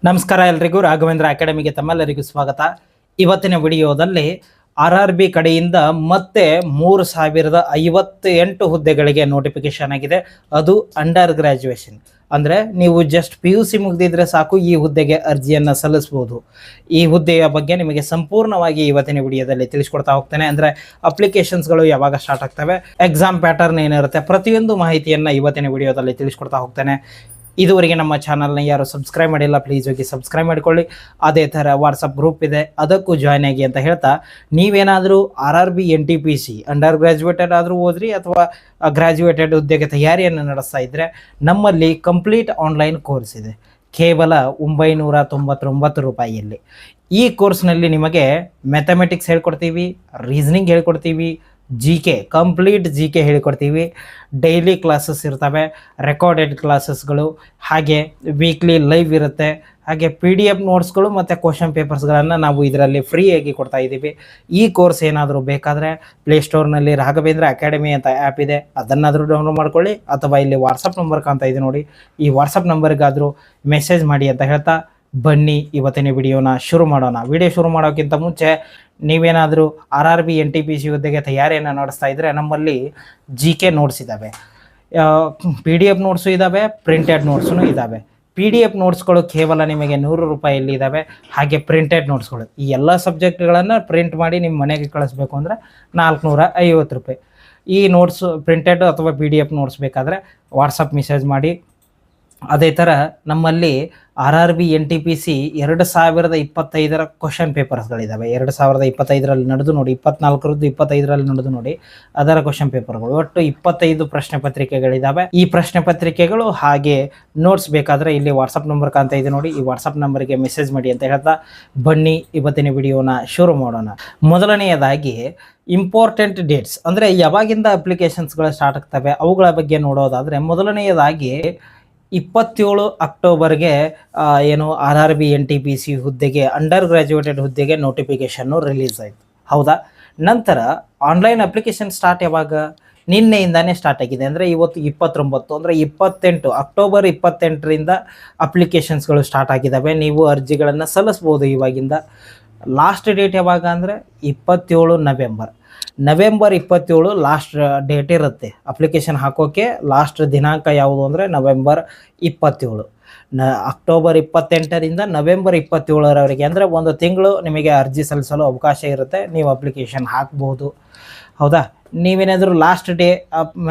ನಮಸ್ಕಾರ ಎಲ್ರಿಗೂ ರಾಘವೇಂದ್ರ ಅಕಾಡೆಮಿಗೆ ತಮ್ಮೆಲ್ಲರಿಗೂ ಸ್ವಾಗತ. ಇವತ್ತಿನ ವಿಡಿಯೋದಲ್ಲಿ RRB ಕಡೆಯಿಂದ ಮತ್ತೆ 3058 ಹುದ್ದೆಗಳಿಗೆ ನೋಟಿಫಿಕೇಶನ್ ಆಗಿದೆ. ಅದು ಅಂಡರ್ ಗ್ರಾಜುಯೇಷನ್ ಅಂದರೆ ನೀವು ಜಸ್ಟ್ PUC ಮುಗಿದಿದ್ರೆ ಸಾಕು ಈ ಹುದ್ದೆಗೆ ಅರ್ಜಿಯನ್ನು ಸಲ್ಲಿಸಬಹುದು. ಈ ಹುದ್ದೆಯ ಬಗ್ಗೆ ನಿಮಗೆ ಸಂಪೂರ್ಣವಾಗಿ ಇವತ್ತಿನ ವಿಡಿಯೋದಲ್ಲಿ ತಿಳಿಸ್ಕೊಡ್ತಾ ಹೋಗ್ತೇನೆ. ಅಂದರೆ ಅಪ್ಲಿಕೇಶನ್ಸ್ಗಳು ಯಾವಾಗ ಸ್ಟಾರ್ಟ್ ಆಗ್ತವೆ, ಎಕ್ಸಾಮ್ ಪ್ಯಾಟರ್ನ್ ಏನಿರುತ್ತೆ, ಪ್ರತಿಯೊಂದು ಮಾಹಿತಿಯನ್ನು ಇವತ್ತಿನ ವಿಡಿಯೋದಲ್ಲಿ ತಿಳಿಸ್ಕೊಡ್ತಾ ಹೋಗ್ತೇನೆ. ಇದುವರೆಗೆ ನಮ್ಮ ಚಾನಲ್ನ ಯಾರು ಸಬ್ಸ್ಕ್ರೈಬ್ ಮಾಡಿಲ್ಲ ಪ್ಲೀಸ್ ಹೋಗಿ ಸಬ್ಸ್ಕ್ರೈಬ್ ಮಾಡಿಕೊಳ್ಳಿ. ಅದೇ ಥರ ವಾಟ್ಸಪ್ ಗ್ರೂಪ್ ಇದೆ, ಅದಕ್ಕೂ ಜಾಯ್ನ್ ಆಗಿ ಅಂತ ಹೇಳ್ತಾ, ನೀವೇನಾದರೂ RRB NTPC ಅಂಡರ್ ಗ್ರ್ಯಾಜುಯೇಟೆಡ್ ಆದರೂ ಓದ್ರಿ ಅಥವಾ ಗ್ರ್ಯಾಜುಯೇಟೆಡ್ ಹುದ್ದೆಗೆ ತಯಾರಿಯನ್ನು ನಡೆಸ್ತಾ ಇದ್ದರೆ ನಮ್ಮಲ್ಲಿ ಕಂಪ್ಲೀಟ್ ಆನ್ಲೈನ್ ಕೋರ್ಸ್ ಇದೆ ಕೇವಲ 999 ರೂಪಾಯಿಯಲ್ಲಿ. ಈ ಕೋರ್ಸ್ನಲ್ಲಿ ನಿಮಗೆ ಮ್ಯಾಥಮೆಟಿಕ್ಸ್ ಹೇಳ್ಕೊಡ್ತೀವಿ, ರೀಸನಿಂಗ್ ಹೇಳ್ಕೊಡ್ತೀವಿ, GK ಕಂಪ್ಲೀಟ್ GK ಹೇಳಿಕೊಡ್ತೀವಿ. ಡೈಲಿ ಕ್ಲಾಸಸ್ ಇರ್ತವೆ, ರೆಕಾರ್ಡೆಡ್ ಕ್ಲಾಸಸ್ಗಳು, ಹಾಗೆ ವೀಕ್ಲಿ ಲೈವ್ ಇರುತ್ತೆ, ಹಾಗೆ PDF ನೋಟ್ಸ್ಗಳು ಮತ್ತು ಕ್ವಶನ್ ಪೇಪರ್ಸ್ಗಳನ್ನು ನಾವು ಇದರಲ್ಲಿ ಫ್ರೀಯಾಗಿ ಕೊಡ್ತಾ ಇದ್ದೀವಿ. ಈ ಕೋರ್ಸ್ ಏನಾದರೂ ಬೇಕಾದರೆ ಪ್ಲೇಸ್ಟೋರ್ನಲ್ಲಿ ರಾಘವೇಂದ್ರ ಅಕಾಡೆಮಿ ಅಂತ ಆ್ಯಪ್ ಇದೆ, ಅದನ್ನಾದರೂ ಡೌನ್ಲೋಡ್ ಮಾಡ್ಕೊಳ್ಳಿ, ಅಥವಾ ಇಲ್ಲಿ ವಾಟ್ಸಪ್ ನಂಬರ್ ಕಾಣ್ತಾ ಇದೆ ನೋಡಿ, ಈ ವಾಟ್ಸಪ್ ನಂಬರ್ಗಾದರೂ ಮೆಸೇಜ್ ಮಾಡಿ ಅಂತ ಹೇಳ್ತಾ ಬನ್ನಿ ಇವತ್ತಿನ ವಿಡಿಯೋನ ಶುರು ಮಾಡೋಣ. ವಿಡಿಯೋ ಶುರು ಮಾಡೋಕ್ಕಿಂತ ಮುಂಚೆ ನೀವೇನಾದರೂ RRB NTPC ಹುದ್ದೆಗೆ ತಯಾರಿಯನ್ನು ನಡೆಸ್ತಾ ಇದ್ದರೆ ನಮ್ಮಲ್ಲಿ GK ನೋಟ್ಸ್ ಇದ್ದಾವೆ, PDF ನೋಟ್ಸು ಇದ್ದಾವೆ, ಪ್ರಿಂಟೆಡ್ ನೋಟ್ಸೂ ಇದ್ದಾವೆ. PDF ನೋಟ್ಸ್ಗಳು ಕೇವಲ ನಿಮಗೆ 100 ರೂಪಾಯಲ್ಲಿ ಇದ್ದಾವೆ. ಹಾಗೆ ಪ್ರಿಂಟೆಡ್ ನೋಟ್ಸ್ಗಳು ಈ ಎಲ್ಲ ಸಬ್ಜೆಕ್ಟ್ಗಳನ್ನು ಪ್ರಿಂಟ್ ಮಾಡಿ ನಿಮ್ಮ ಮನೆಗೆ ಕಳಿಸ್ಬೇಕು ಅಂದರೆ 450 ರೂಪಾಯಿ. ಈ ನೋಟ್ಸು ಪ್ರಿಂಟೆಡ್ ಅಥವಾ PDF ನೋಟ್ಸ್ ಬೇಕಾದರೆ ವಾಟ್ಸಪ್ ಮೆಸೇಜ್ ಮಾಡಿ. ಅದೇ ಥರ ನಮ್ಮಲ್ಲಿ RRB NTPC 2025 ಕ್ವಶನ್ ಪೇಪರ್ಸ್ಗಳಿದ್ದಾವೆ. 2025ರಲ್ಲಿ ನಡೆದು ನೋಡಿ, 24ರದ್ದು 25ರಲ್ಲಿ ನಡೆದು ನೋಡಿ, ಅದರ ಕ್ವಶನ್ ಪೇಪರ್ಗಳು ಒಟ್ಟು 25 ಪ್ರಶ್ನೆ ಪತ್ರಿಕೆಗಳಿದ್ದಾವೆ. ಈ ಪ್ರಶ್ನೆ ಪತ್ರಿಕೆಗಳು ಹಾಗೆ ನೋಟ್ಸ್ ಬೇಕಾದರೆ ಇಲ್ಲಿ ವಾಟ್ಸಪ್ ನಂಬರ್ ಕಾಣ್ತಾ ಇದೆ ನೋಡಿ, ಈ ವಾಟ್ಸಪ್ ನಂಬರ್ಗೆ ಮೆಸೇಜ್ ಮಾಡಿ ಅಂತ ಹೇಳ್ತಾ ಬನ್ನಿ ಇವತ್ತಿನ ವಿಡಿಯೋನ ಶುರು ಮಾಡೋಣ. ಮೊದಲನೆಯದಾಗಿ ಇಂಪಾರ್ಟೆಂಟ್ ಡೇಟ್ಸ್ ಅಂದರೆ ಯಾವಾಗಿಂದ ಅಪ್ಲಿಕೇಶನ್ಸ್ಗಳು ಸ್ಟಾರ್ಟ್ ಆಗ್ತವೆ ಅವುಗಳ ಬಗ್ಗೆ ನೋಡೋದಾದರೆ, ಮೊದಲನೆಯದಾಗಿ 27 ಅಕ್ಟೋಬರ್ಗೆ ಏನು RRB NTPC ಹುದ್ದೆಗೆ ಅಂಡರ್ ಗ್ರ್ಯಾಜುಯೇಟೆಡ್ ಹುದ್ದೆಗೆ ನೋಟಿಫಿಕೇಷನ್ನು ರಿಲೀಸ್ ಆಯಿತು, ಹೌದಾ? ನಂತರ ಆನ್ಲೈನ್ ಅಪ್ಲಿಕೇಶನ್ ಸ್ಟಾರ್ಟ್ ಯಾವಾಗ? ನಿನ್ನೆಯಿಂದಾನೇ ಸ್ಟಾರ್ಟ್ ಆಗಿದೆ. ಅಂದರೆ ಇವತ್ತು 29 ಅಂದರೆ 28 ಅಕ್ಟೋಬರ್ 28ರಿಂದ ಅಪ್ಲಿಕೇಶನ್ಸ್ಗಳು ಸ್ಟಾರ್ಟ್ ಆಗಿದ್ದಾವೆ. ನೀವು ಅರ್ಜಿಗಳನ್ನು ಸಲ್ಲಿಸ್ಬೋದು ಇವಾಗಿಂದ. ಲಾಸ್ಟ್ ಡೇಟ್ ಯಾವಾಗ ಅಂದರೆ 27 ನವೆಂಬರ್ 27 ಲಾಸ್ಟ್ ಡೇಟ್ ಇರುತ್ತೆ. ಅಪ್ಲಿಕೇಶನ್ ಹಾಕೋಕ್ಕೆ ಲಾಸ್ಟ್ ದಿನಾಂಕ ಯಾವುದು ಅಂದರೆ ನವೆಂಬರ್ 27. ಅಕ್ಟೋಬರ್ 28ರಿಂದ ನವೆಂಬರ್ 27ರವರೆಗೆ ಅಂದರೆ ಒಂದು ತಿಂಗಳು ನಿಮಗೆ ಅರ್ಜಿ ಸಲ್ಲಿಸಲು ಅವಕಾಶ ಇರುತ್ತೆ. ನೀವು ಅಪ್ಲಿಕೇಶನ್ ಹಾಕ್ಬೋದು, ಹೌದಾ? ನೀವೇನಾದರೂ ಲಾಸ್ಟ್ ಡೇ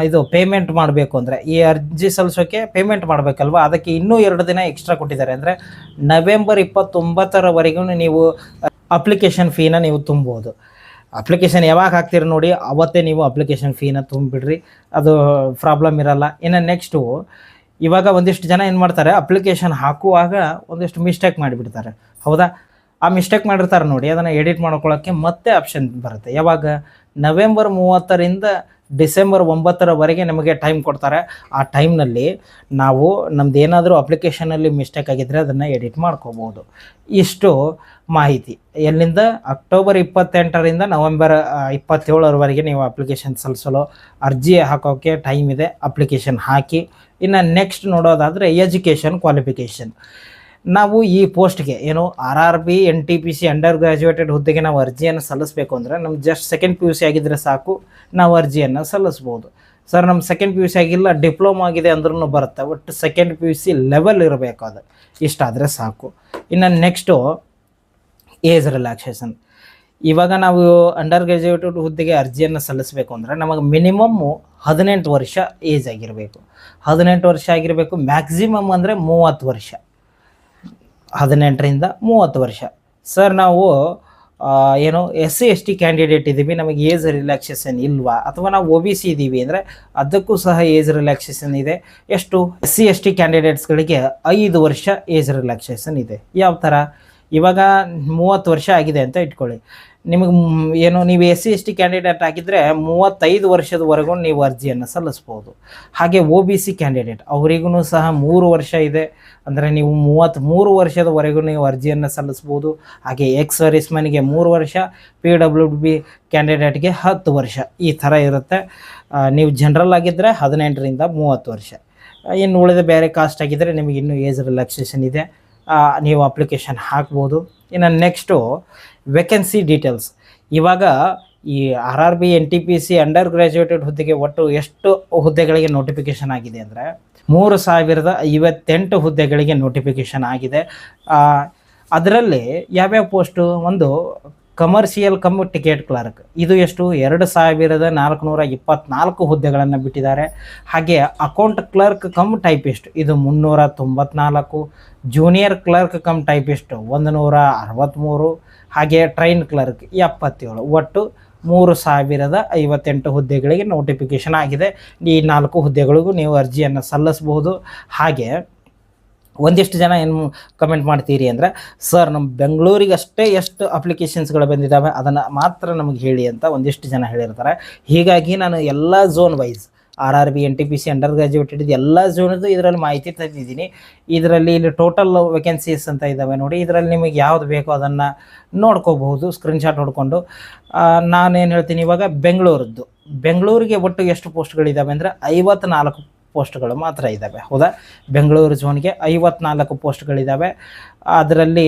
ಇದು ಪೇಮೆಂಟ್ ಮಾಡಬೇಕು ಅಂದರೆ, ಈ ಅರ್ಜಿ ಸಲ್ಲಿಸೋಕ್ಕೆ ಪೇಮೆಂಟ್ ಮಾಡಬೇಕಲ್ವ, ಅದಕ್ಕೆ ಇನ್ನೂ 2 ದಿನ ಎಕ್ಸ್ಟ್ರಾ ಕೊಟ್ಟಿದ್ದಾರೆ. ಅಂದರೆ ನವೆಂಬರ್ 29ರವರೆಗೂ ನೀವು ಅಪ್ಲಿಕೇಶನ್ ಫೀನ ನೀವು ತುಂಬೋದು. ಅಪ್ಲಿಕೇಶನ್ ಯಾವಾಗ ಹಾಕ್ತೀರಿ ನೋಡಿ ಅವತ್ತೇ ನೀವು ಅಪ್ಲಿಕೇಶನ್ ಫೀನ ತುಂಬಿಬಿಡ್ರಿ, ಅದು ಪ್ರಾಬ್ಲಮ್ ಇರಲ್ಲ. ಇನ್ನು ನೆಕ್ಸ್ಟು, ಇವಾಗ ಒಂದಿಷ್ಟು ಜನ ಏನು ಮಾಡ್ತಾರೆ, ಅಪ್ಲಿಕೇಶನ್ ಹಾಕುವಾಗ ಒಂದಿಷ್ಟು ಮಿಸ್ಟೇಕ್ ಮಾಡಿಬಿಡ್ತಾರೆ, ಹೌದಾ? ಆ ಮಿಸ್ಟೇಕ್ ಮಾಡಿರ್ತಾರೆ ನೋಡಿ, ಅದನ್ನು ಎಡಿಟ್ ಮಾಡ್ಕೊಳ್ಳೋಕ್ಕೆ ಮತ್ತೆ ಆಪ್ಷನ್ ಬರುತ್ತೆ. ಯಾವಾಗ? ನವೆಂಬರ್ 30ರಿಂದ ಡಿಸೆಂಬರ್ 9ರವರೆಗೆ ನಮಗೆ ಟೈಮ್ ಕೊಡ್ತಾರೆ. ಆ ಟೈಮ್ನಲ್ಲಿ ನಾವು ನಮ್ದು ಏನಾದರೂ ಅಪ್ಲಿಕೇಶನಲ್ಲಿ ಮಿಸ್ಟೇಕ್ ಆಗಿದ್ದರೆ ಅದನ್ನು ಎಡಿಟ್ ಮಾಡ್ಕೋಬೋದು. ಇಷ್ಟು ಮಾಹಿತಿ ಎಲ್ಲಿಂದ ಅಕ್ಟೋಬರ್ 28ರಿಂದ ನವೆಂಬರ್ 27ರವರೆಗೆ ನೀವು ಅಪ್ಲಿಕೇಶನ್ ಸಲ್ಲಿಸಲು ಅರ್ಜಿ ಹಾಕೋಕ್ಕೆ ಟೈಮ್ ಇದೆ. ಅಪ್ಲಿಕೇಶನ್ ಹಾಕಿ. ಇನ್ನು ನೆಕ್ಸ್ಟ್ ನೋಡೋದಾದರೆ ಎಜುಕೇಷನ್ ಕ್ವಾಲಿಫಿಕೇಷನ್. ನಾವು ಈ ಪೋಸ್ಟ್ಗೆ ಏನು RRB NTPC ಅಂಡರ್ ಗ್ರ್ಯಾಜುಯೇಟೆಡ್ ಹುದ್ದೆಗೆ ನಾವು ಅರ್ಜಿಯನ್ನು ಸಲ್ಲಿಸಬೇಕು ಅಂದರೆ ನಮ್ಗೆ ಜಸ್ಟ್ ಸೆಕೆಂಡ್ PUC ಆಗಿದ್ದರೆ ಸಾಕು, ನಾವು ಅರ್ಜಿಯನ್ನು ಸಲ್ಲಿಸ್ಬೋದು. ಸರ್ ನಮ್ಮ ಸೆಕೆಂಡ್ PUC ಆಗಿಲ್ಲ, ಡಿಪ್ಲೊಮಾ ಆಗಿದೆ ಅಂದ್ರೂ ಬರುತ್ತೆ, ಒಟ್ಟು ಸೆಕೆಂಡ್ PUC ಲೆವೆಲ್ ಇರಬೇಕು, ಅದು ಇಷ್ಟಾದರೆ ಸಾಕು. ಇನ್ನು ನೆಕ್ಸ್ಟು ಏಜ್ ರಿಲ್ಯಾಕ್ಸೇಷನ್. ಇವಾಗ ನಾವು ಅಂಡರ್ ಗ್ರ್ಯಾಜುಯೇಟೆಡ್ ಹುದ್ದೆಗೆ ಅರ್ಜಿಯನ್ನು ಸಲ್ಲಿಸಬೇಕು ಅಂದರೆ ನಮಗೆ ಮಿನಿಮಮ್ಮು 18 ವರ್ಷ ಏಜ್ ಆಗಿರಬೇಕು. 18 ವರ್ಷ ಆಗಿರಬೇಕು. ಮ್ಯಾಕ್ಸಿಮಮ್ ಅಂದರೆ 30 ವರ್ಷ, 18ರಿಂದ 30 ವರ್ಷ. ಸರ್ ನಾವು ಏನು SC ST ಕ್ಯಾಂಡಿಡೇಟ್ ಇದ್ದೀವಿ, ನಮಗೆ ಏಜ್ ರಿಲ್ಯಾಕ್ಸೇಷನ್ ಇಲ್ವಾ, ಅಥವಾ ನಾವು OBC ಇದ್ದೀವಿ ಅಂದರೆ ಅದಕ್ಕೂ ಸಹ ಏಜ್ ರಿಲ್ಯಾಕ್ಸೇಷನ್ ಇದೆ. ಎಷ್ಟು? SC ST ಕ್ಯಾಂಡಿಡೇಟ್ಸ್ಗಳಿಗೆ 5 ವರ್ಷ ಏಜ್ ರಿಲ್ಯಾಕ್ಸೇಷನ್ ಇದೆ. ಯಾವ ಥರ? ಇವಾಗ 30 ವರ್ಷ ಆಗಿದೆ ಅಂತ ಇಟ್ಕೊಳ್ಳಿ, ನಿಮಗೆ ಏನು ನೀವು SC ST ಕ್ಯಾಂಡಿಡೇಟ್ ಆಗಿದ್ದರೆ 35 ವರ್ಷದವರೆಗೂ ನೀವು ಅರ್ಜಿಯನ್ನು ಸಲ್ಲಿಸ್ಬೋದು. ಹಾಗೆ OBC ಕ್ಯಾಂಡಿಡೇಟ್ ಅವರಿಗೂ ಸಹ 3 ವರ್ಷ ಇದೆ, ಅಂದರೆ ನೀವು 33 ವರ್ಷದವರೆಗೂ ನೀವು ಅರ್ಜಿಯನ್ನು ಸಲ್ಲಿಸ್ಬೋದು. ಹಾಗೆ ಎಕ್ಸ್ ಸರ್ವಿಸ್ಮನ್ಗೆ 3 ವರ್ಷ, PWD ಕ್ಯಾಂಡಿಡೇಟ್ಗೆ 10 ವರ್ಷ, ಈ ಥರ ಇರುತ್ತೆ. ನೀವು ಜನರಲ್ ಆಗಿದ್ದರೆ 18ರಿಂದ 30 ವರ್ಷ. ಇನ್ನು ಉಳಿದ ಬೇರೆ ಕಾಸ್ಟ್ ಆಗಿದ್ದರೆ ನಿಮಗೆ ಇನ್ನೂ ಏಜ್ ರಿಲ್ಯಾಕ್ಸೇಷನ್ ಇದೆ. ನೀವು ಅಪ್ಲಿಕೇಶನ್ ಹಾಕ್ಬೋದು. ಇನ್ನು ನೆಕ್ಸ್ಟು ವೇಕೆನ್ಸಿ ಡೀಟೇಲ್ಸ್. ಇವಾಗ ಈ RRB NTPC ಅಂಡರ್ ಗ್ರ್ಯಾಜುಯೇಟೆಡ್ ಹುದ್ದೆಗೆ ಒಟ್ಟು ಎಷ್ಟು ಹುದ್ದೆಗಳಿಗೆ ನೋಟಿಫಿಕೇಷನ್ ಆಗಿದೆ ಅಂದರೆ 3058 ಹುದ್ದೆಗಳಿಗೆ ನೋಟಿಫಿಕೇಷನ್ ಆಗಿದೆ. ಅದರಲ್ಲಿ ಯಾವ್ಯಾವ ಪೋಸ್ಟು, ಒಂದು ಕಮರ್ಷಿಯಲ್ ಕಮ್ ಟಿಕೆಟ್ ಕ್ಲರ್ಕ್, ಇದು ಎಷ್ಟು 2424 ಹುದ್ದೆಗಳನ್ನು ಬಿಟ್ಟಿದ್ದಾರೆ. ಹಾಗೆ ಅಕೌಂಟ್ ಕ್ಲರ್ಕ್ ಕಮ್ ಟೈಪಿಸ್ಟ್ ಇದು 394, ಜೂನಿಯರ್ ಕ್ಲರ್ಕ್ ಕಮ್ ಟೈಪಿಸ್ಟ್ 163, ಹಾಗೆ ಟ್ರೈನ್ ಕ್ಲರ್ಕ್ 77, ಒಟ್ಟು 3058 ಹುದ್ದೆಗಳಿಗೆ ನೋಟಿಫಿಕೇಷನ್ ಆಗಿದೆ. ಈ 4 ಹುದ್ದೆಗಳಿಗೂ ನೀವು ಅರ್ಜಿಯನ್ನು ಸಲ್ಲಿಸಬಹುದು. ಹಾಗೆ ಒಂದಿಷ್ಟು ಜನ ಏನು ಕಮೆಂಟ್ ಮಾಡ್ತೀರಿ ಅಂದರೆ, ಸರ್ ನಮ್ಮ ಬೆಂಗಳೂರಿಗಷ್ಟೇ ಎಷ್ಟು ಅಪ್ಲಿಕೇಶನ್ಸ್ಗಳು ಬಂದಿದ್ದಾವೆ ಅದನ್ನು ಮಾತ್ರ ನಮಗೆ ಹೇಳಿ ಅಂತ ಒಂದಿಷ್ಟು ಜನ ಹೇಳಿರ್ತಾರೆ. ಹೀಗಾಗಿ ನಾನು ಎಲ್ಲ zone wise RRB NTPC under graduated ಎಲ್ಲ ಝೋನದ್ದು ಇದರಲ್ಲಿ ಮಾಹಿತಿ ತಂದಿದ್ದೀನಿ. ಇದರಲ್ಲಿ ಇಲ್ಲಿ ಟೋಟಲ್ ವೇಕೆನ್ಸೀಸ್ ಅಂತ ಇದ್ದಾವೆ ನೋಡಿ. ಇದರಲ್ಲಿ ನಿಮಗೆ ಯಾವುದು ಬೇಕೋ ಅದನ್ನು ನೋಡ್ಕೋಬಹುದು, ಸ್ಕ್ರೀನ್ಶಾಟ್ ಹೊಡ್ಕೊಂಡು. ನಾನೇನು ಹೇಳ್ತೀನಿ, ಇವಾಗ ಬೆಂಗಳೂರಿಗೆ ಒಟ್ಟು ಎಷ್ಟು ಪೋಸ್ಟ್ಗಳಿದ್ದಾವೆ ಅಂದರೆ 54 ಪೋಸ್ಟ್ಗಳು ಮಾತ್ರ ಇದ್ದಾವೆ. ಹೌದಾ, ಬೆಂಗಳೂರು ಝೋನ್ಗೆ 54 ಪೋಸ್ಟ್ಗಳಿದ್ದಾವೆ. ಅದರಲ್ಲಿ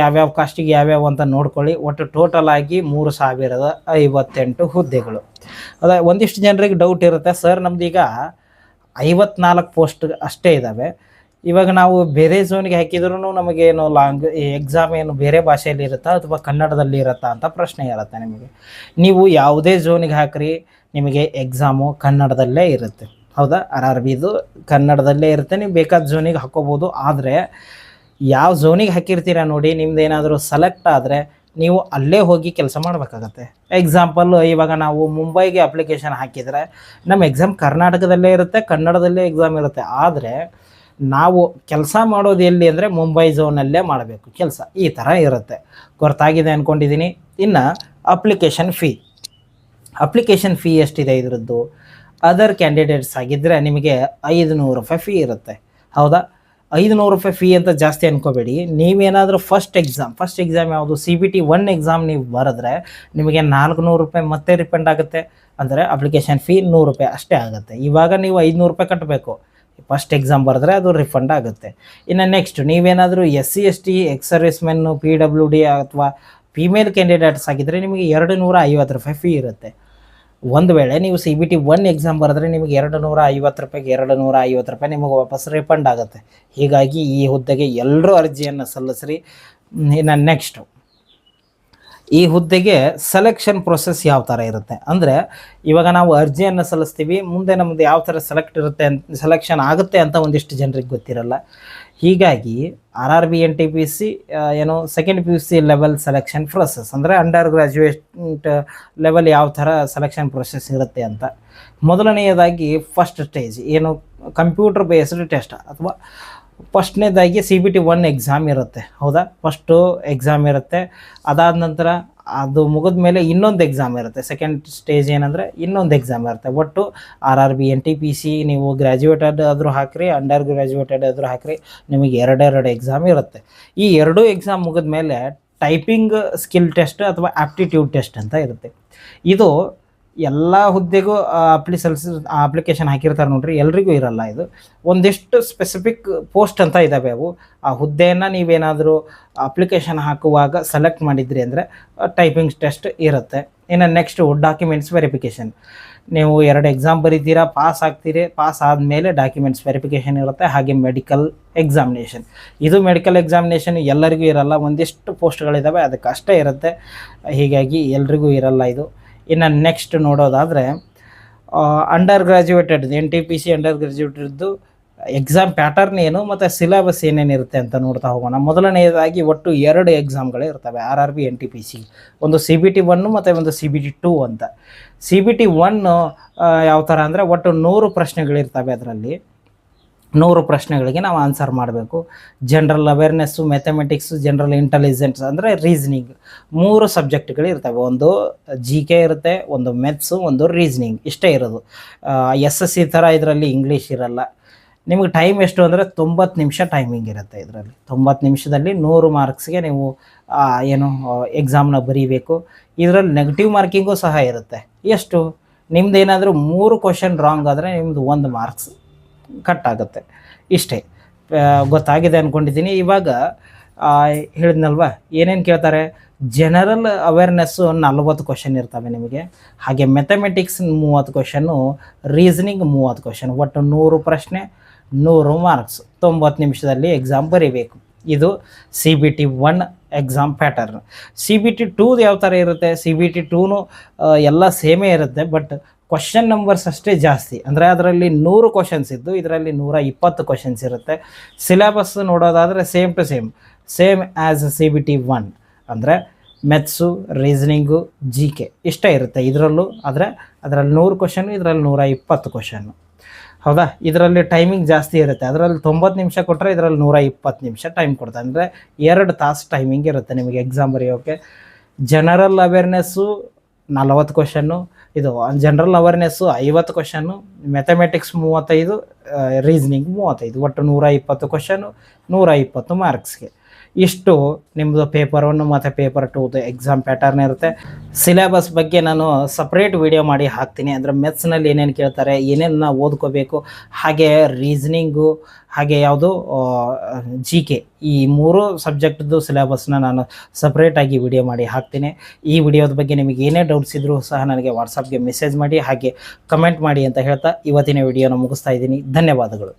ಯಾವ್ಯಾವ ಕಾಸ್ಟಿಗೆ ಯಾವ್ಯಾವ ಅಂತ ನೋಡ್ಕೊಳ್ಳಿ. ಒಟ್ಟು ಟೋಟಲ್ ಆಗಿ 3058 ಹುದ್ದೆಗಳು. ಅದ ಒಂದಿಷ್ಟು ಜನರಿಗೆ ಡೌಟ್ ಇರುತ್ತೆ, ಸರ್ ನಮ್ದು ಈಗ 54 ಪೋಸ್ಟ್ ಅಷ್ಟೇ ಇದ್ದಾವೆ, ಇವಾಗ ನಾವು ಬೇರೆ ಝೋನ್ಗೆ ಹಾಕಿದ್ರೂ ನಮಗೇನು ಎಕ್ಸಾಮ್ ಏನು ಬೇರೆ ಭಾಷೆಯಲ್ಲಿ ಇರುತ್ತಾ ಅಥವಾ ಕನ್ನಡದಲ್ಲಿ ಇರುತ್ತಾ ಅಂತ ಪ್ರಶ್ನೆ ಇರುತ್ತೆ ನಿಮಗೆ. ನೀವು ಯಾವುದೇ ಝೋನಿಗೆ ಹಾಕ್ರಿ, ನಿಮಗೆ ಎಕ್ಸಾಮು ಕನ್ನಡದಲ್ಲೇ ಇರುತ್ತೆ. ಹೌದಾ, RRBದು ಕನ್ನಡದಲ್ಲೇ ಇರುತ್ತೆ. ನೀವು ಬೇಕಾದ ಝೋನಿಗೆ ಹಾಕೋಬೋದು. ಆದರೆ ಯಾವ ಝೋನಿಗೆ ಹಾಕಿರ್ತೀರ ನೋಡಿ, ನಿಮ್ದು ಏನಾದರೂ ಸೆಲೆಕ್ಟ್ ಆದರೆ ನೀವು ಅಲ್ಲೇ ಹೋಗಿ ಕೆಲಸ ಮಾಡಬೇಕಾಗತ್ತೆ. ಎಕ್ಸಾಂಪಲ್, ಇವಾಗ ನಾವು ಮುಂಬೈಗೆ ಅಪ್ಲಿಕೇಶನ್ ಹಾಕಿದರೆ ನಮ್ಮ ಎಕ್ಸಾಮ್ ಕರ್ನಾಟಕದಲ್ಲೇ ಇರುತ್ತೆ, ಕನ್ನಡದಲ್ಲೇ ಎಕ್ಸಾಮ್ ಇರುತ್ತೆ. ಆದರೆ ನಾವು ಕೆಲಸ ಮಾಡೋದು ಎಲ್ಲಿ ಅಂದರೆ ಮುಂಬೈ ಝೋನಲ್ಲೇ ಮಾಡಬೇಕು ಕೆಲಸ. ಈ ಥರ ಇರುತ್ತೆ. ಗೊತ್ತಾಗಿದೆ ಅಂದ್ಕೊಂಡಿದ್ದೀನಿ. ಇನ್ನು ಅಪ್ಲಿಕೇಶನ್ ಫೀ ಎಷ್ಟಿದೆ ಇದ್ರದ್ದು? ಅದರ್ ಕ್ಯಾಂಡಿಡೇಟ್ಸ್ ಆಗಿದ್ದರೆ ನಿಮಗೆ 500 ರೂಪಾಯಿ ಫೀ ಇರುತ್ತೆ. ಹೌದಾ, 500 ರೂಪಾಯಿ ಫೀ ಅಂತ ಜಾಸ್ತಿ ಅನ್ಕೋಬೇಡಿ. ನೀವೇನಾದರೂ ಫಸ್ಟ್ ಎಕ್ಸಾಮ್ ಯಾವುದು CBT 1 ಎಕ್ಸಾಮ್ ನೀವು ಬರೆದ್ರೆ ನಿಮಗೆ 400 ರೂಪಾಯಿ ಮತ್ತೆ ರಿಫಂಡ್ ಆಗುತ್ತೆ. ಅಂದರೆ ಅಪ್ಲಿಕೇಶನ್ ಫೀ 100 ರೂಪಾಯಿ ಅಷ್ಟೇ ಆಗುತ್ತೆ. ಇವಾಗ ನೀವು 500 ರೂಪಾಯಿ ಕಟ್ಟಬೇಕು. ಫಸ್ಟ್ ಎಕ್ಸಾಮ್ ಬರೆದ್ರೆ ಅದು ರಿಫಂಡ್ ಆಗುತ್ತೆ. ಇನ್ನು ನೆಕ್ಸ್ಟ್, ನೀವೇನಾದರೂ SC ST ex service ಮೆನ್ನು PWD ಅಥವಾ ಫೀಮೇಲ್ ಕ್ಯಾಂಡಿಡೇಟ್ಸ್ ಆಗಿದ್ದರೆ ನಿಮಗೆ 250 ರೂಪಾಯಿ ಫೀ ಇರುತ್ತೆ. ಒಂದು ವೇಳೆ ನೀವು CBT 1 ಎಕ್ಸಾಮ್ ಬರೆದ್ರೆ ನಿಮಗೆ 250 ರೂಪಾಯಿ ನಿಮಗೆ ವಾಪಸ್ ರಿಫಂಡ್ ಆಗುತ್ತೆ. ಹೀಗಾಗಿ ಈ ಹುದ್ದೆಗೆ ಎಲ್ಲರೂ ಅರ್ಜಿಯನ್ನು ಸಲ್ಲಿಸ್ರಿ. ಇನ್ನು ನೆಕ್ಸ್ಟು, ಈ ಹುದ್ದೆಗೆ ಸೆಲೆಕ್ಷನ್ ಪ್ರೊಸೆಸ್ ಯಾವ ಥರ ಇರುತ್ತೆ ಅಂದರೆ, ಇವಾಗ ನಾವು ಅರ್ಜಿಯನ್ನು ಸಲ್ಲಿಸ್ತೀವಿ, ಮುಂದೆ ನಮ್ಮದು ಯಾವ ಥರ ಸೆಲೆಕ್ಷನ್ ಆಗುತ್ತೆ ಅಂತ ಒಂದಿಷ್ಟು ಜನರಿಗೆ ಗೊತ್ತಿರಲ್ಲ. ಹೀಗಾಗಿ RRB NTPC ಏನು second PUC level selection process ಅಂದರೆ ಅಂಡರ್ ಗ್ರ್ಯಾಜುಯೇಟ್ ಲೆವೆಲ್ ಯಾವ ಥರ ಸೆಲೆಕ್ಷನ್ ಪ್ರೊಸೆಸ್ ಇರುತ್ತೆ ಅಂತ. ಮೊದಲನೆಯದಾಗಿ ಫಸ್ಟ್ ಸ್ಟೇಜ್ ಏನು ಕಂಪ್ಯೂಟರ್ ಬೇಸ್ಡ್ ಟೆಸ್ಟ್ ಅಥವಾ ಫಸ್ಟ್ನೇದಾಗಿ CBT 1 ಎಕ್ಸಾಮ್ ಇರುತ್ತೆ. ಹೌದಾ, ಫಸ್ಟು ಎಕ್ಸಾಮ್ ಇರುತ್ತೆ. ಅದಾದ ನಂತರ ಅದು ಮುಗಿದ ಮೇಲೆ ಇನ್ನೊಂದು ಎಕ್ಸಾಮ್ ಇರುತ್ತೆ. ಸೆಕೆಂಡ್ ಸ್ಟೇಜ್ ಏನಂದರೆ ಇನ್ನೊಂದು ಎಕ್ಸಾಮ್ ಇರುತ್ತೆ. ಒಟ್ಟು RRB NTPC ನೀವು ಗ್ರ್ಯಾಜುಯೇಟೆಡ್ ಆದರೂ ಹಾಕಿರಿ, ಅಂಡರ್ ಗ್ರ್ಯಾಜುಯೇಟೆಡ್ ಆದರೂ ಹಾಕಿರಿ, ನಿಮಗೆ 2 ಎಕ್ಸಾಮ್ ಇರುತ್ತೆ. ಈ 2 ಎಕ್ಸಾಮ್ ಮುಗಿದ ಮೇಲೆ ಟೈಪಿಂಗ್ ಸ್ಕಿಲ್ ಟೆಸ್ಟ್ ಅಥವಾ ಆಪ್ಟಿಟ್ಯೂಡ್ ಟೆಸ್ಟ್ ಅಂತ ಇರುತ್ತೆ. ಇದು ಎಲ್ಲ ಹುದ್ದೆಗೂ ಅಪ್ಲಿಕೇಶನ್ ಹಾಕಿರ್ತಾರೆ ನೋಡ್ರಿ, ಎಲ್ರಿಗೂ ಇರಲ್ಲ. ಇದು ಒಂದಿಷ್ಟು ಸ್ಪೆಸಿಫಿಕ್ ಪೋಸ್ಟ್ ಅಂತ ಇದ್ದಾವೆ. ಅವು ಆ ಹುದ್ದೆಯನ್ನು ನೀವೇನಾದರೂ ಅಪ್ಲಿಕೇಶನ್ ಹಾಕುವಾಗ ಸೆಲೆಕ್ಟ್ ಮಾಡಿದ್ರಿ ಅಂದರೆ ಟೈಪಿಂಗ್ ಟೆಸ್ಟ್ ಇರುತ್ತೆ. ಇನ್ನು ನೆಕ್ಸ್ಟು ಡಾಕ್ಯುಮೆಂಟ್ಸ್ ವೆರಿಫಿಕೇಷನ್. ನೀವು 2 ಎಕ್ಸಾಮ್ ಬರೀತೀರಾ, ಪಾಸ್ ಆಗ್ತೀರಿ, ಪಾಸ್ ಆದಮೇಲೆ ಡಾಕ್ಯುಮೆಂಟ್ಸ್ ವೆರಿಫಿಕೇಷನ್ ಇರುತ್ತೆ. ಹಾಗೆ ಮೆಡಿಕಲ್ ಎಕ್ಸಾಮಿನೇಷನ್. ಇದು ಮೆಡಿಕಲ್ ಎಕ್ಸಾಮಿನೇಷನ್ ಎಲ್ಲರಿಗೂ ಇರಲ್ಲ, ಒಂದಿಷ್ಟು ಪೋಸ್ಟ್ಗಳಿದ್ದಾವೆ ಅದಕ್ಕೆ ಅಷ್ಟೇ ಇರುತ್ತೆ. ಹೀಗಾಗಿ ಎಲ್ರಿಗೂ ಇರಲ್ಲ ಇದು. ಇನ್ನು ನೆಕ್ಸ್ಟ್ ನೋಡೋದಾದರೆ ಅಂಡರ್ ಗ್ರ್ಯಾಜುಯೇಟೆಡ್ NTPC ಅಂಡರ್ ಗ್ರ್ಯಾಜುಯೇಟೆಡ್ದು ಎಕ್ಸಾಮ್ ಪ್ಯಾಟರ್ನ್ ಏನು ಮತ್ತು ಸಿಲೆಬಸ್ ಏನೇನಿರುತ್ತೆ ಅಂತ ನೋಡ್ತಾ ಹೋಗೋಣ. ಮೊದಲನೆಯದಾಗಿ ಒಟ್ಟು 2 ಎಕ್ಸಾಮ್ಗಳೇ ಇರ್ತವೆ RRB NTPC. ಒಂದು CBT 1 ಮತ್ತು ಒಂದು CBT 2 ಅಂತ. CBT 1 ಯಾವ ಥರ ಅಂದರೆ ಒಟ್ಟು 100 ಪ್ರಶ್ನೆಗಳಿರ್ತವೆ. ಅದರಲ್ಲಿ 100 ಪ್ರಶ್ನೆಗಳಿಗೆ ನಾವು ಆನ್ಸರ್ ಮಾಡಬೇಕು. General awareness, mathematics, general intelligence ಅಂದರೆ ರೀಸನಿಂಗ್ 3 ಸಬ್ಜೆಕ್ಟ್ಗಳು ಇರ್ತವೆ. ಒಂದು GK ಇರುತ್ತೆ, ಒಂದು ಮೆಥ್ಸು, ಒಂದು ರೀಸನಿಂಗ್. ಇಷ್ಟೇ ಇರೋದು. SSC ಥರ ಇದರಲ್ಲಿ ಇಂಗ್ಲೀಷ್ ಇರಲ್ಲ. ನಿಮಗೆ ಟೈಮ್ ಎಷ್ಟು ಅಂದರೆ 90 ನಿಮಿಷ ಟೈಮಿಂಗ್ ಇರುತ್ತೆ. ಇದರಲ್ಲಿ 90 ನಿಮಿಷದಲ್ಲಿ 100 ಮಾರ್ಕ್ಸ್ಗೆ ನೀವು ಎಕ್ಸಾಮ್ನ ಬರೀಬೇಕು. ಇದರಲ್ಲಿ ನೆಗೆಟಿವ್ ಮಾರ್ಕಿಂಗು ಸಹ ಇರುತ್ತೆ. ಎಷ್ಟು, ನಿಮ್ದು ಏನಾದರೂ 3 ಕ್ವಶನ್ ರಾಂಗ್ ಆದರೆ ನಿಮ್ಮದು 1 ಮಾರ್ಕ್ಸ್ ಕಟ್ ಆಗುತ್ತೆ. ಇಷ್ಟೇ. ಗೊತ್ತಾಗಿದೆ ಅಂದ್ಕೊಂಡಿದ್ದೀನಿ. ಇವಾಗ ಹೇಳಿದ್ನಲ್ವ ಏನೇನು ಕೇಳ್ತಾರೆ, ಜನರಲ್ ಅವೇರ್ನೆಸ್ಸು 40 ಕ್ವಶನ್ ಇರ್ತವೆ ನಿಮಗೆ, ಹಾಗೆ ಮೆಥಮೆಟಿಕ್ಸ್ 30 ಕ್ವಶನ್ನು, ರೀಸನಿಂಗ್ 30 ಕ್ವಶನ್, ಒಟ್ಟು 100 ಪ್ರಶ್ನೆ 100 ಮಾರ್ಕ್ಸ್, 90 ನಿಮಿಷದಲ್ಲಿ ಎಕ್ಸಾಮ್ ಬರೀಬೇಕು. ಇದು CBT 1 ಎಕ್ಸಾಮ್ ಪ್ಯಾಟರ್ನ್. CBT 2 ಯಾವ ಥರ ಇರುತ್ತೆ, CBT 2 ಎಲ್ಲ ಸೇಮೇ ಇರುತ್ತೆ, ಬಟ್ ಕ್ವಶನ್ ನಂಬರ್ಸ್ ಅಷ್ಟೇ ಜಾಸ್ತಿ. ಅಂದರೆ ಅದರಲ್ಲಿ 100 ಕ್ವಶನ್ಸ್ ಇದ್ದು ಇದರಲ್ಲಿ 120 ಕ್ವಶನ್ಸ್ ಇರುತ್ತೆ. ಸಿಲೆಬಸ್ ನೋಡೋದಾದರೆ same to same as CBT 1, ಅಂದರೆ ಮೆಥ್ಸು, ರೀಸನಿಂಗು, GK ಇಷ್ಟೇ ಇರುತ್ತೆ ಇದರಲ್ಲೂ. ಆದರೆ ಅದರಲ್ಲಿ 100 ಕ್ವಶನ್ನು, ಇದರಲ್ಲಿ 120 ಕ್ವಶನ್ನು. ಹೌದಾ, ಇದರಲ್ಲಿ ಟೈಮಿಂಗ್ ಜಾಸ್ತಿ ಇರುತ್ತೆ. ಅದರಲ್ಲಿ 90 ನಿಮಿಷ ಕೊಟ್ಟರೆ ಇದರಲ್ಲಿ 120 ನಿಮಿಷ ಟೈಮ್ ಕೊಡ್ತಾರೆ. ಅಂದರೆ 2 ತಾಸು ಟೈಮಿಂಗ್ ಇರುತ್ತೆ ನಿಮಗೆ ಎಕ್ಸಾಮ್ ಬರೆಯೋಕ್ಕೆ. ಜನರಲ್ ಅವೇರ್ನೆಸ್ಸು 40 ಕ್ವಶನ್ನು, ಇದು general awareness 50 question, mathematics 35, reasoning 35, ಒಟ್ಟು 120 ಕ್ವಶನ್ನು, 120 ಮಾರ್ಕ್ಸ್ಗೆ. ಇಷ್ಟು ನಿಮ್ಮದು ಪೇಪರ್ 1 ಮತ್ತು ಪೇಪರ್ 2 ಎಕ್ಸಾಮ್ ಪ್ಯಾಟರ್ನ್ ಇರುತ್ತೆ. ಸಿಲೆಬಸ್ ಬಗ್ಗೆ ನಾನು ಸಪ್ರೇಟ್ ವಿಡಿಯೋ ಮಾಡಿ ಹಾಕ್ತೀನಿ. ಅಂದರೆ ಮೆಥ್ಸ್ನಲ್ಲಿ ಏನೇನು ಕೇಳ್ತಾರೆ, ಏನೇನು ಓದ್ಕೋಬೇಕು, ಹಾಗೆ ರೀಸನಿಂಗು, ಹಾಗೆ ಯಾವುದು GK, ಈ 3 ಸಬ್ಜೆಕ್ಟ್ದು ಸಿಲೆಬಸ್ನ ನಾನು ಸಪ್ರೇಟಾಗಿ ವಿಡಿಯೋ ಮಾಡಿ ಹಾಕ್ತೀನಿ. ಈ ವಿಡಿಯೋದ ಬಗ್ಗೆ ನಿಮಗೆ ಏನೇ ಡೌಟ್ಸ್ ಇದ್ದರೂ ಸಹ ನನಗೆ ವಾಟ್ಸಪ್ಗೆ ಮೆಸೇಜ್ ಮಾಡಿ, ಹಾಗೆ ಕಮೆಂಟ್ ಮಾಡಿ ಅಂತ ಹೇಳ್ತಾ ಇವತ್ತಿನ ವಿಡಿಯೋನ ಮುಗಿಸ್ತಾ ಇದ್ದೀನಿ. ಧನ್ಯವಾದಗಳು.